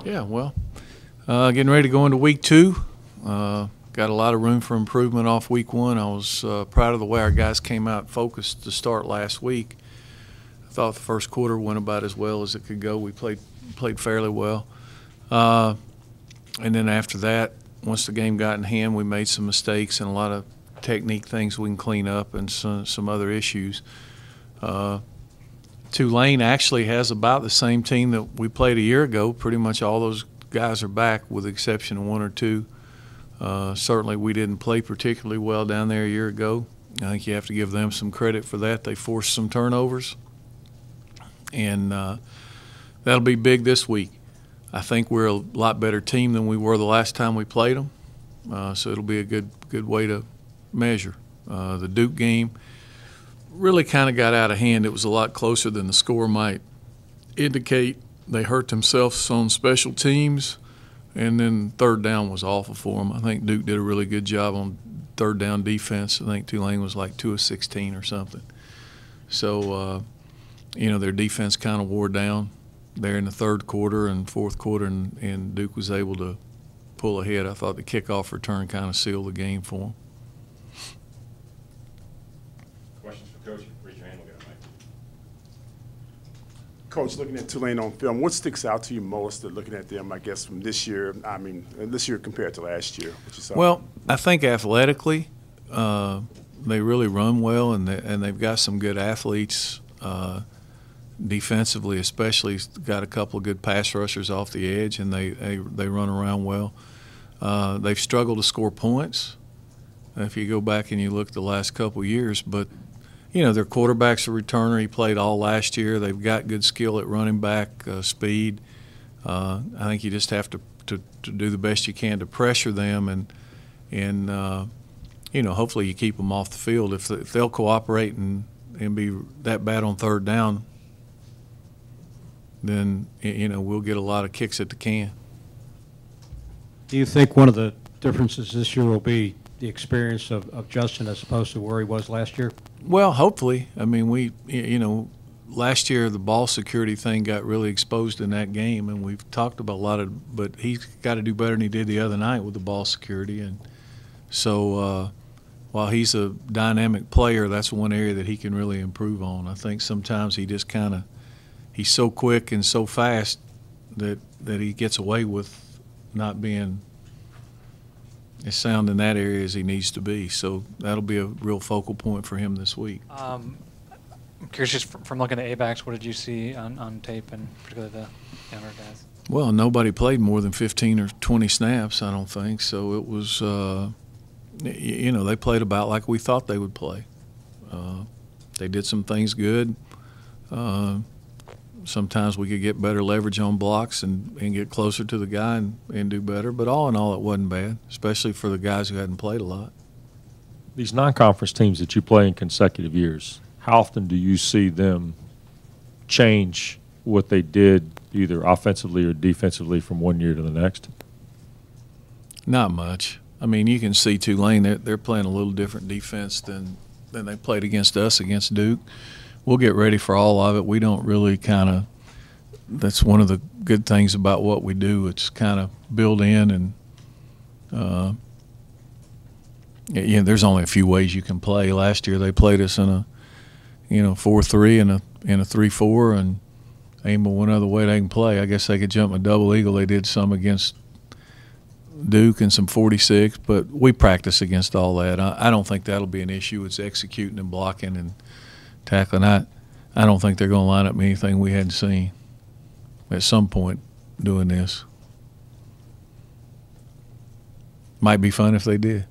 Yeah, well, getting ready to go into week 2. Got a lot of room for improvement off week 1. I was proud of the way our guys came out focused to start last week. I thought the first quarter went about as well as it could go. We played fairly well. And then after that, once the game got in hand, we made some mistakes and a lot of technique things we can clean up and some other issues. Tulane actually has about the same team that we played a year ago. Pretty much all those guys are back with the exception of 1 or 2. Certainly we didn't play particularly well down there a year ago. I think you have to give them some credit for that. They forced some turnovers, and that'll be big this week. I think we're a lot better team than we were the last time we played them, so it'll be a good way to measure. The Duke game really kind of got out of hand. It was a lot closer than the score might indicate. They hurt themselves on special teams, and then third down was awful for them. I think Duke did a really good job on third down defense. I think Tulane was like 2 of 16 or something. So, their defense kind of wore down there in the third quarter and fourth quarter, and Duke was able to pull ahead. I thought the kickoff return kind of sealed the game for them. Questions for Coach? Raise your hand. We'll get a mic. Coach, looking at Tulane on film, what sticks out to you most looking at them, I guess, from this year? This year compared to last year, what you saw? Well, I think athletically, they really run well, and they've got some good athletes. Defensively, especially, got a couple of good pass rushers off the edge, and they run around well. They've struggled to score points if you go back and you look the last couple of years, but their quarterback's a returner. He played all last year. They've got good skill at running back, speed. I think you just have to do the best you can to pressure them, and hopefully you keep them off the field. If they'll cooperate and be that bad on third down, then we'll get a lot of kicks at the can. Do you think one of the differences this year will be the experience of Justin as opposed to where he was last year? Well, hopefully. I mean, last year the ball security thing got really exposed in that game, and we've talked about a lot of, but he's got to do better than he did the other night with the ball security. And so while he's a dynamic player, that's one area that he can really improve on. I think sometimes he just he's so quick and so fast that he gets away with not being as sound in that area as he needs to be. So that'll be a real focal point for him this week. I'm curious, just from looking at A-backs, what did you see on tape, and particularly the younger guys? Well, nobody played more than 15 or 20 snaps, I don't think. So it was, they played about like we thought they would play. They did some things good. Sometimes we could get better leverage on blocks and get closer to the guy and do better. But all in all, it wasn't bad, especially for the guys who hadn't played a lot. These non-conference teams that you play in consecutive years, how often do you see them change what they did either offensively or defensively from one year to the next? Not much. I mean, you can see Tulane, they're playing a little different defense than they played against us, against Duke. We'll get ready for all of it. We don't really that's one of the good things about what we do. It's kind of built in, and there's only a few ways you can play. Last year they played us in a 4-3 and a 3-4, and ain't but one other way they can play. I guess they could jump a double eagle. They did some against Duke and some 46, but we practice against all that. I don't think that'll be an issue. It's executing and blocking and tackling. I don't think they're going to line up anything we hadn't seen at some point doing this. Might be fun if they did.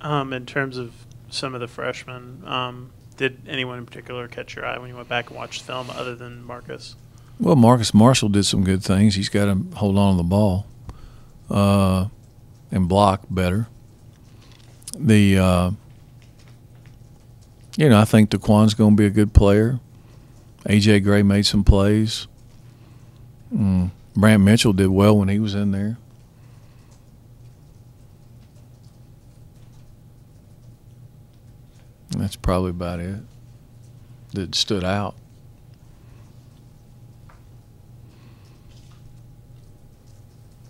In terms of some of the freshmen, did anyone in particular catch your eye when you went back and watched film other than Marcus? Well, Marcus Marshall did some good things. He's got to hold on to the ball and block better. I think Daquan's going to be a good player. A.J. Gray made some plays. Brant Mitchell did well when he was in there. That's probably about it that stood out.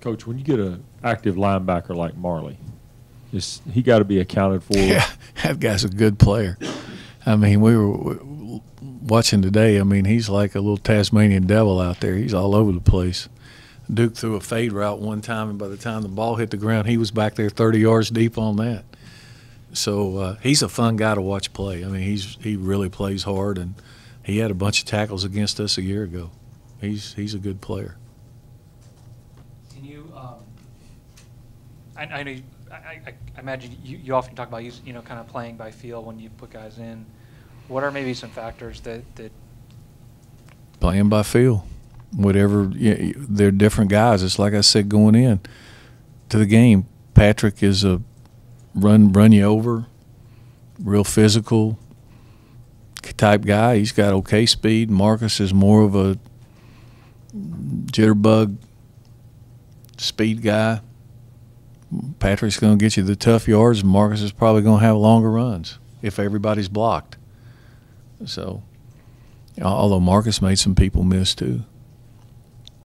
Coach, when you get an active linebacker like Marley, he got to be accounted for. Yeah, that guy's a good player. I mean, we were watching today. I mean, he's like a little Tasmanian devil out there. He's all over the place. Duke threw a fade route one time, and by the time the ball hit the ground, he was back there 30 yards deep on that. So he's a fun guy to watch play. I mean, he really plays hard, and he had a bunch of tackles against us a year ago. He's a good player. Can you? I know. I imagine you often talk about kind of playing by feel when you put guys in. What are maybe some factors that Playing by feel? Whatever, they're different guys. It's like I said going in to the game. Patrick is a run you over, real physical type guy. He's got okay speed. Marcus is more of a jitterbug speed guy. Patrick's going to get you the tough yards. Marcus is probably going to have longer runs if everybody's blocked. So, although Marcus made some people miss too.